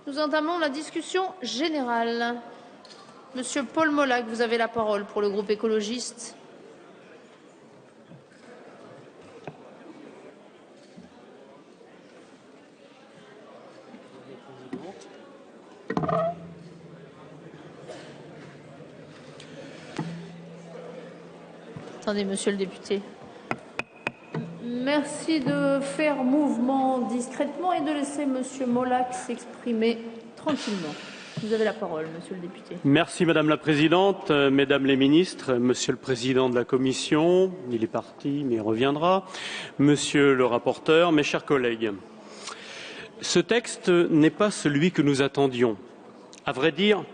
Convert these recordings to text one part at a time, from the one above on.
Nous entamons la discussion générale. Monsieur Paul Molac, vous avez la parole pour le groupe écologiste. Attendez, monsieur le député. Merci de faire mouvement discrètement et de laisser monsieur Molac s'exprimer tranquillement. Vous avez la parole, monsieur le député. Merci Madame la Présidente, Mesdames les ministres, Monsieur le Président de la Commission, il est parti mais il reviendra, Monsieur le rapporteur, mes chers collègues. Ce texte n'est pas celui que nous attendions. À vrai dire,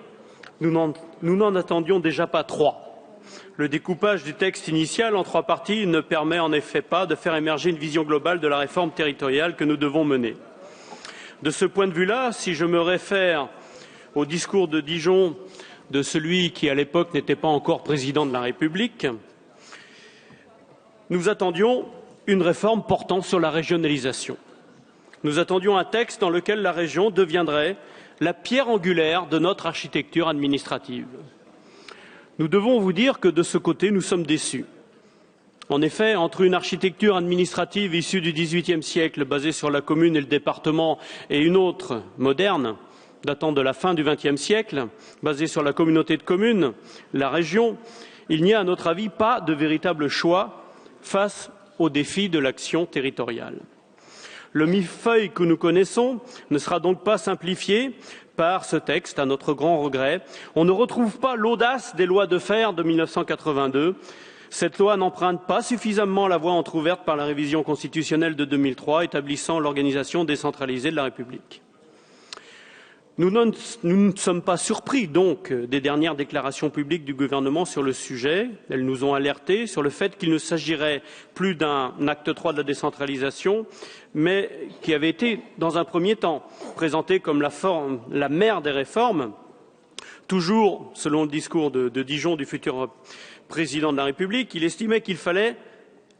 nous n'en attendions déjà pas trois. Le découpage du texte initial en trois parties ne permet en effet pas de faire émerger une vision globale de la réforme territoriale que nous devons mener. De ce point de vue-là, si je me réfère au discours de Dijon de celui qui, à l'époque, n'était pas encore président de la République, nous attendions une réforme portant sur la régionalisation. Nous attendions un texte dans lequel la région deviendrait la pierre angulaire de notre architecture administrative. Nous devons vous dire que de ce côté, nous sommes déçus. En effet, entre une architecture administrative issue du XVIIIe siècle, basée sur la commune et le département, et une autre, moderne, datant de la fin du XXe siècle, basée sur la communauté de communes, la région, il n'y a, à notre avis, pas de véritable choix face aux défis de l'action territoriale. Le millefeuille que nous connaissons ne sera donc pas simplifié par ce texte, à notre grand regret. On ne retrouve pas l'audace des lois de fer de 1982. Cette loi n'emprunte pas suffisamment la voie entrouverte par la révision constitutionnelle de 2003, établissant l'organisation décentralisée de la République. Nous ne sommes pas surpris, donc, des dernières déclarations publiques du gouvernement sur le sujet. Elles nous ont alertés sur le fait qu'il ne s'agirait plus d'un acte 3 de la décentralisation, mais qui avait été, dans un premier temps, présenté comme la mère des réformes, toujours selon le discours de Dijon, du futur président de la République. Il estimait qu'il fallait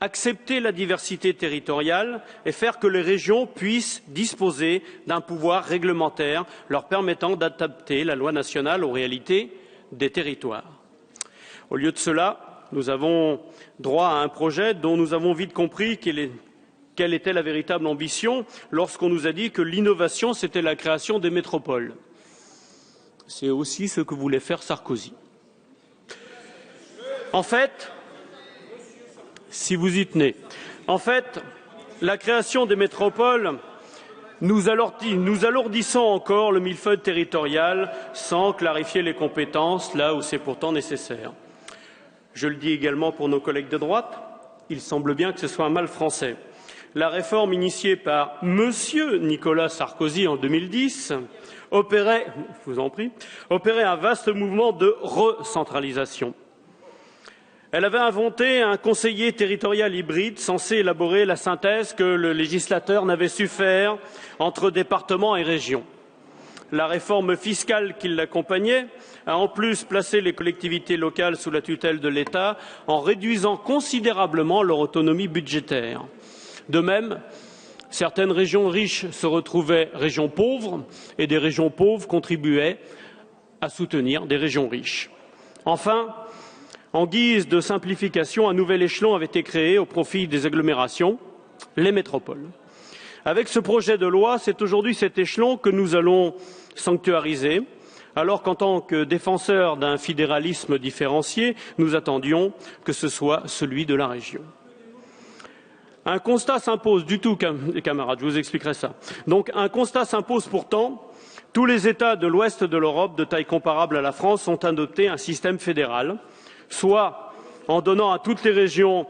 accepter la diversité territoriale et faire que les régions puissent disposer d'un pouvoir réglementaire leur permettant d'adapter la loi nationale aux réalités des territoires. Au lieu de cela, nous avons droit à un projet dont nous avons vite compris quelle était la véritable ambition lorsqu'on nous a dit que l'innovation, c'était la création des métropoles. C'est aussi ce que voulait faire Sarkozy. En fait, si vous y tenez. En fait, la création des métropoles, nous alourdissons encore le millefeuille territorial sans clarifier les compétences là où c'est pourtant nécessaire. Je le dis également pour nos collègues de droite, il semble bien que ce soit un mal français. La réforme initiée par Monsieur Nicolas Sarkozy en 2010 opérait un vaste mouvement de recentralisation. Elle avait inventé un conseiller territorial hybride censé élaborer la synthèse que le législateur n'avait su faire entre départements et régions. La réforme fiscale qui l'accompagnait a en plus placé les collectivités locales sous la tutelle de l'État en réduisant considérablement leur autonomie budgétaire. De même, certaines régions riches se retrouvaient régions pauvres et des régions pauvres contribuaient à soutenir des régions riches. Enfin, en guise de simplification, un nouvel échelon avait été créé au profit des agglomérations, les métropoles. Avec ce projet de loi, c'est aujourd'hui cet échelon que nous allons sanctuariser, alors qu'en tant que défenseurs d'un fédéralisme différencié, nous attendions que ce soit celui de la région. Un constat s'impose camarades, je vous expliquerai ça. Donc un constat s'impose pourtant, tous les États de l'ouest de l'Europe, de taille comparable à la France, ont adopté un système fédéral, soit en donnant à toutes les régions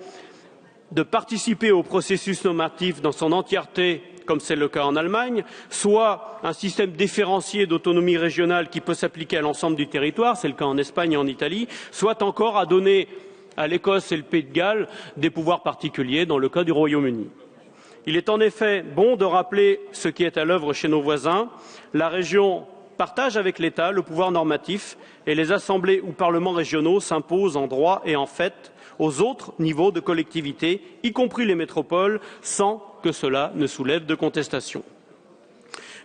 de participer au processus normatif dans son entièreté, comme c'est le cas en Allemagne, soit un système différencié d'autonomie régionale qui peut s'appliquer à l'ensemble du territoire, c'est le cas en Espagne et en Italie, soit encore à donner à l'Écosse et le Pays de Galles des pouvoirs particuliers dans le cas du Royaume-Uni. Il est en effet bon de rappeler ce qui est à l'œuvre chez nos voisins. La région partage avec l'État le pouvoir normatif et les assemblées ou parlements régionaux s'imposent en droit et en fait aux autres niveaux de collectivité, y compris les métropoles, sans que cela ne soulève de contestation.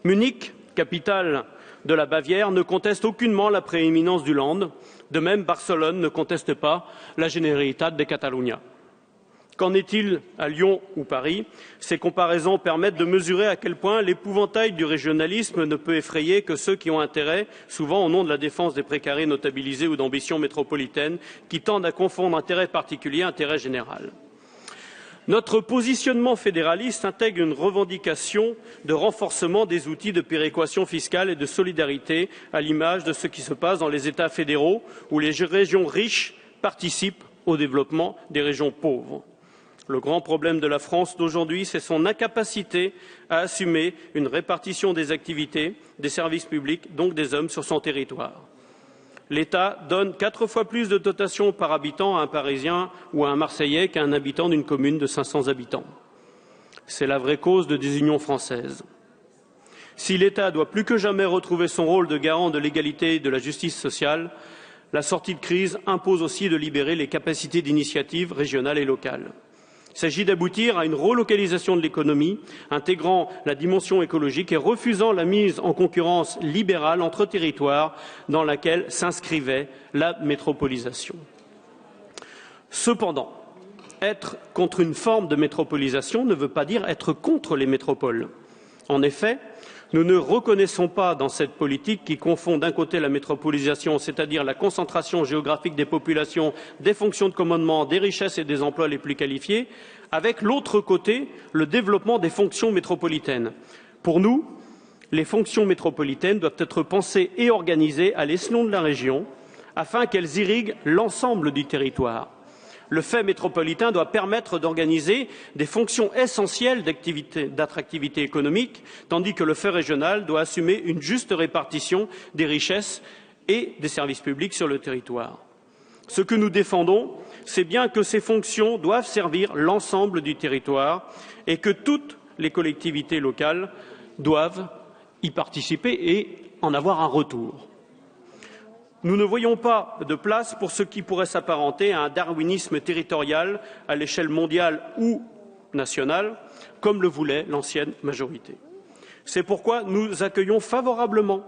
Munich capitale de la Bavière, ne conteste aucunement la prééminence du Land. De même, Barcelone ne conteste pas la Generalitat de Catalunya. Qu'en est-il à Lyon ou Paris? Ces comparaisons permettent de mesurer à quel point l'épouvantail du régionalisme ne peut effrayer que ceux qui ont intérêt, souvent au nom de la défense des précarés notabilisés ou d'ambitions métropolitaines, qui tendent à confondre intérêt particulier et intérêt général. Notre positionnement fédéraliste intègre une revendication de renforcement des outils de péréquation fiscale et de solidarité, à l'image de ce qui se passe dans les États fédéraux, où les régions riches participent au développement des régions pauvres. Le grand problème de la France d'aujourd'hui, c'est son incapacité à assumer une répartition des activités, des services publics, donc des hommes, sur son territoire. L'État donne 4 fois plus de dotations par habitant à un Parisien ou à un Marseillais qu'à un habitant d'une commune de 500 habitants. C'est la vraie cause de désunion française. Si l'État doit plus que jamais retrouver son rôle de garant de l'égalité et de la justice sociale, la sortie de crise impose aussi de libérer les capacités d'initiative régionales et locales. Il s'agit d'aboutir à une relocalisation de l'économie, intégrant la dimension écologique et refusant la mise en concurrence libérale entre territoires dans laquelle s'inscrivait la métropolisation. Cependant, être contre une forme de métropolisation ne veut pas dire être contre les métropoles. En effet, nous ne reconnaissons pas dans cette politique qui confond d'un côté la métropolisation, c'est-à-dire la concentration géographique des populations, des fonctions de commandement, des richesses et des emplois les plus qualifiés, avec l'autre côté le développement des fonctions métropolitaines. Pour nous, les fonctions métropolitaines doivent être pensées et organisées à l'échelon de la région afin qu'elles irriguent l'ensemble du territoire. Le fait métropolitain doit permettre d'organiser des fonctions essentielles d'attractivité économique, tandis que le fait régional doit assumer une juste répartition des richesses et des services publics sur le territoire. Ce que nous défendons, c'est bien que ces fonctions doivent servir l'ensemble du territoire et que toutes les collectivités locales doivent y participer et en avoir un retour. Nous ne voyons pas de place pour ce qui pourrait s'apparenter à un darwinisme territorial à l'échelle mondiale ou nationale, comme le voulait l'ancienne majorité. C'est pourquoi nous accueillons favorablement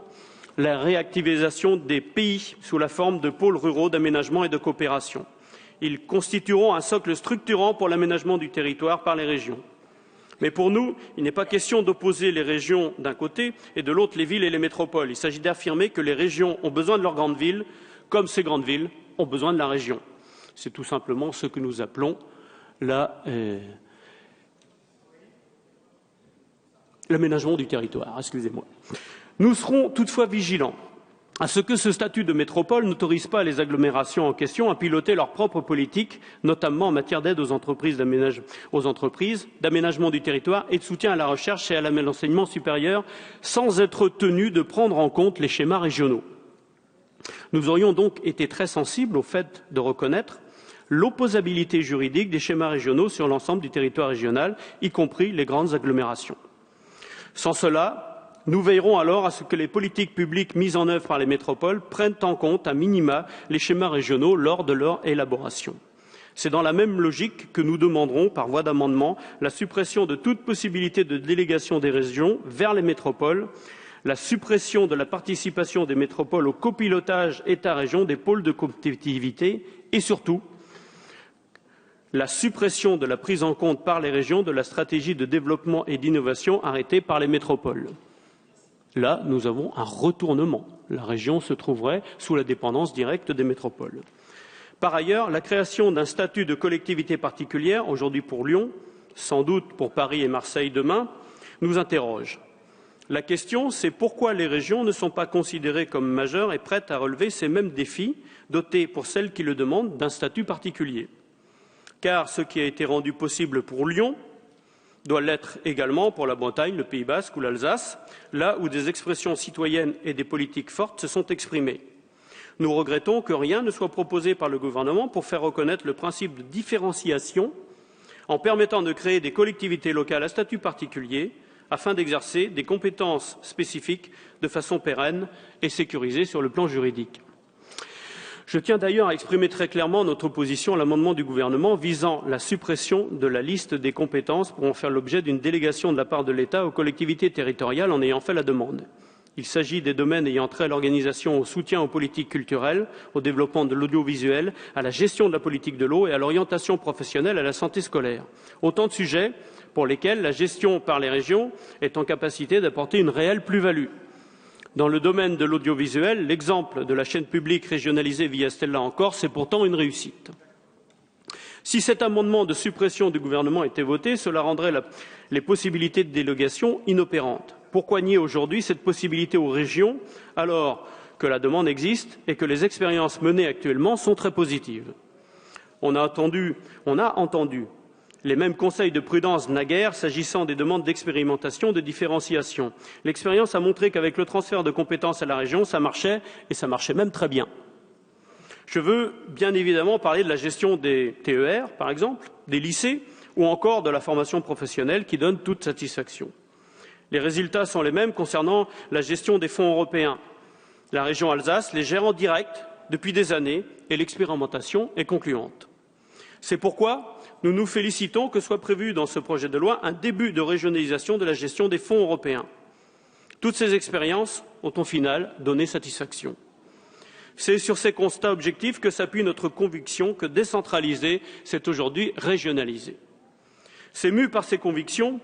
la réactivation des pays sous la forme de pôles ruraux d'aménagement et de coopération. Ils constitueront un socle structurant pour l'aménagement du territoire par les régions. Mais pour nous, il n'est pas question d'opposer les régions d'un côté et de l'autre les villes et les métropoles. Il s'agit d'affirmer que les régions ont besoin de leurs grandes villes, comme ces grandes villes ont besoin de la région. C'est tout simplement ce que nous appelons l'aménagement du territoire. Excusez-moi. Nous serons toutefois vigilants à ce que ce statut de métropole n'autorise pas les agglomérations en question à piloter leur propre politique, notamment en matière d'aide aux entreprises, d'aménagement du territoire et de soutien à la recherche et à l'enseignement supérieur, sans être tenus de prendre en compte les schémas régionaux. Nous aurions donc été très sensibles au fait de reconnaître l'opposabilité juridique des schémas régionaux sur l'ensemble du territoire régional, y compris les grandes agglomérations. Sans cela, nous veillerons alors à ce que les politiques publiques mises en œuvre par les métropoles prennent en compte à minima les schémas régionaux lors de leur élaboration. C'est dans la même logique que nous demanderons, par voie d'amendement, la suppression de toute possibilité de délégation des régions vers les métropoles, la suppression de la participation des métropoles au copilotage État-région des pôles de compétitivité et surtout la suppression de la prise en compte par les régions de la stratégie de développement et d'innovation arrêtée par les métropoles. Là, nous avons un retournement. La région se trouverait sous la dépendance directe des métropoles. Par ailleurs, la création d'un statut de collectivité particulière, aujourd'hui pour Lyon, sans doute pour Paris et Marseille demain, nous interroge. La question, c'est pourquoi les régions ne sont pas considérées comme majeures et prêtes à relever ces mêmes défis, dotées, pour celles qui le demandent, d'un statut particulier. Car ce qui a été rendu possible pour Lyon doit l'être également pour la Bretagne, le Pays basque ou l'Alsace, là où des expressions citoyennes et des politiques fortes se sont exprimées. Nous regrettons que rien ne soit proposé par le gouvernement pour faire reconnaître le principe de différenciation en permettant de créer des collectivités locales à statut particulier afin d'exercer des compétences spécifiques de façon pérenne et sécurisée sur le plan juridique. Je tiens d'ailleurs à exprimer très clairement notre opposition à l'amendement du gouvernement visant la suppression de la liste des compétences pour en faire l'objet d'une délégation de la part de l'État aux collectivités territoriales en ayant fait la demande. Il s'agit des domaines ayant trait à l'organisation, au soutien aux politiques culturelles, au développement de l'audiovisuel, à la gestion de la politique de l'eau et à l'orientation professionnelle, à la santé scolaire. Autant de sujets pour lesquels la gestion par les régions est en capacité d'apporter une réelle plus-value. Dans le domaine de l'audiovisuel, l'exemple de la chaîne publique régionalisée via Stella en Corse est pourtant une réussite. Si cet amendement de suppression du gouvernement était voté, cela rendrait les possibilités de délégation inopérantes. Pourquoi nier aujourd'hui cette possibilité aux régions alors que la demande existe et que les expériences menées actuellement sont très positives? On a entendu les mêmes conseils de prudence naguère s'agissant des demandes d'expérimentation, de différenciation. L'expérience a montré qu'avec le transfert de compétences à la région, ça marchait, et ça marchait même très bien. Je veux bien évidemment parler de la gestion des TER, par exemple, des lycées, ou encore de la formation professionnelle qui donne toute satisfaction. Les résultats sont les mêmes concernant la gestion des fonds européens. La région Alsace les gère en direct depuis des années et l'expérimentation est concluante. C'est pourquoi nous nous félicitons que soit prévu dans ce projet de loi un début de régionalisation de la gestion des fonds européens. Toutes ces expériences ont au final donné satisfaction. C'est sur ces constats objectifs que s'appuie notre conviction que décentraliser, c'est aujourd'hui régionaliser. C'est mû par ces convictions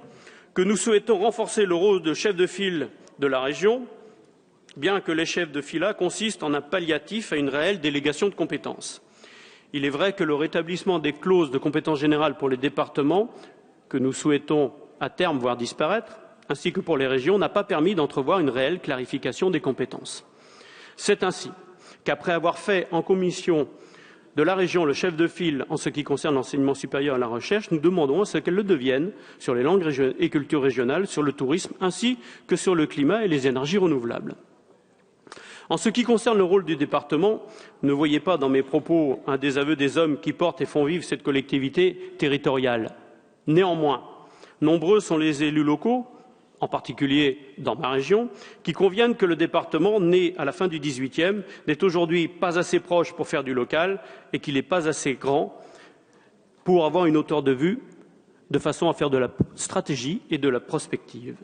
que nous souhaitons renforcer le rôle de chef de file de la région, bien que les chefs de fila consistent en un palliatif à une réelle délégation de compétences. Il est vrai que le rétablissement des clauses de compétences générales pour les départements, que nous souhaitons à terme voir disparaître, ainsi que pour les régions, n'a pas permis d'entrevoir une réelle clarification des compétences. C'est ainsi qu'après avoir fait en commission de la région le chef de file en ce qui concerne l'enseignement supérieur et la recherche, nous demandons à ce qu'elle le devienne sur les langues et cultures régionales, sur le tourisme, ainsi que sur le climat et les énergies renouvelables. En ce qui concerne le rôle du département, ne voyez pas dans mes propos un désaveu des hommes qui portent et font vivre cette collectivité territoriale. Néanmoins, nombreux sont les élus locaux, en particulier dans ma région, qui conviennent que le département, né à la fin du XVIIIe, n'est aujourd'hui pas assez proche pour faire du local et qu'il n'est pas assez grand pour avoir une hauteur de vue de façon à faire de la stratégie et de la prospective.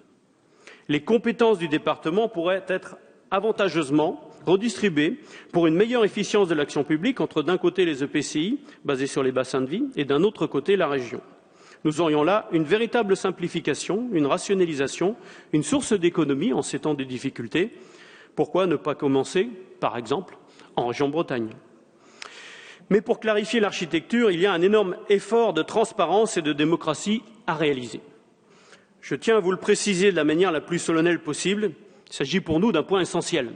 Les compétences du département pourraient être avantageusement redistribuées pour une meilleure efficience de l'action publique entre d'un côté les EPCI, basés sur les bassins de vie, et d'un autre côté la région. Nous aurions là une véritable simplification, une rationalisation, une source d'économie en ces temps de difficultés. Pourquoi ne pas commencer, par exemple, en région Bretagne? Mais pour clarifier l'architecture, il y a un énorme effort de transparence et de démocratie à réaliser. Je tiens à vous le préciser de la manière la plus solennelle possible. Il s'agit pour nous d'un point essentiel.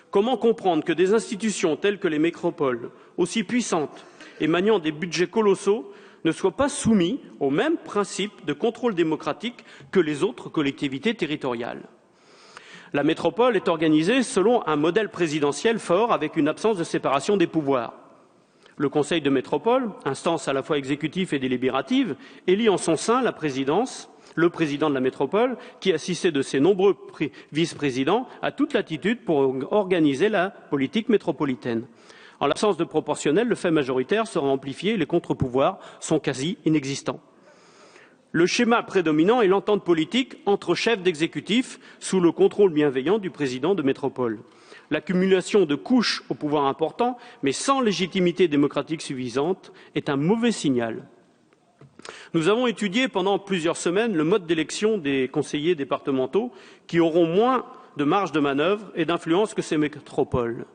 Comment comprendre que des institutions telles que les métropoles, aussi puissantes et maniant des budgets colossaux, ne soient pas soumis aux mêmes principes de contrôle démocratique que les autres collectivités territoriales? La métropole est organisée selon un modèle présidentiel fort avec une absence de séparation des pouvoirs. Le Conseil de métropole, instance à la fois exécutive et délibérative, élit en son sein la présidence, le président de la métropole, qui, assisté de ses nombreux vice-présidents, a toute latitude pour organiser la politique métropolitaine. En l'absence de proportionnel, le fait majoritaire sera amplifié et les contre-pouvoirs sont quasi inexistants. Le schéma prédominant est l'entente politique entre chefs d'exécutif sous le contrôle bienveillant du président de métropole. L'accumulation de couches au pouvoir important, mais sans légitimité démocratique suffisante, est un mauvais signal. Nous avons étudié pendant plusieurs semaines le mode d'élection des conseillers départementaux qui auront moins de marge de manœuvre et d'influence que ces métropoles.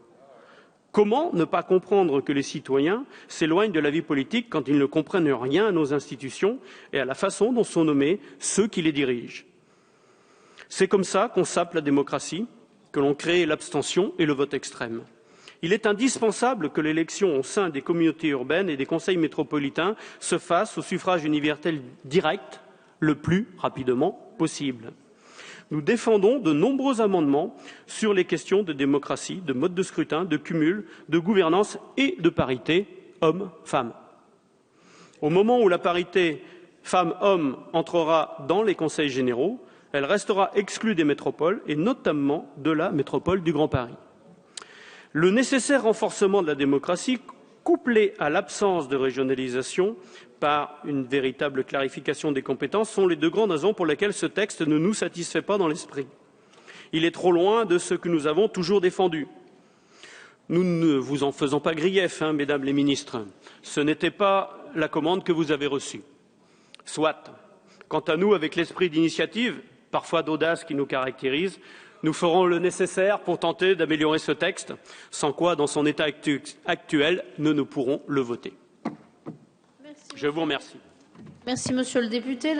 Comment ne pas comprendre que les citoyens s'éloignent de la vie politique quand ils ne comprennent rien à nos institutions et à la façon dont sont nommés ceux qui les dirigent? C'est comme ça qu'on sape la démocratie, que l'on crée l'abstention et le vote extrême. Il est indispensable que l'élection au sein des communautés urbaines et des conseils métropolitains se fasse au suffrage universel direct le plus rapidement possible. Nous défendons de nombreux amendements sur les questions de démocratie, de mode de scrutin, de cumul, de gouvernance et de parité hommes-femmes. Au moment où la parité femmes-hommes entrera dans les conseils généraux, elle restera exclue des métropoles et notamment de la métropole du Grand Paris. Le nécessaire renforcement de la démocratie, couplé à l'absence de régionalisation par une véritable clarification des compétences, sont les deux grandes raisons pour lesquelles ce texte ne nous satisfait pas dans l'esprit. Il est trop loin de ce que nous avons toujours défendu. Nous ne vous en faisons pas grief, mesdames les ministres. Ce n'était pas la commande que vous avez reçue. Soit. Quant à nous, avec l'esprit d'initiative, parfois d'audace qui nous caractérise, nous ferons le nécessaire pour tenter d'améliorer ce texte, sans quoi, dans son état actuel, nous ne pourrons le voter. Je vous remercie. Merci, monsieur le député.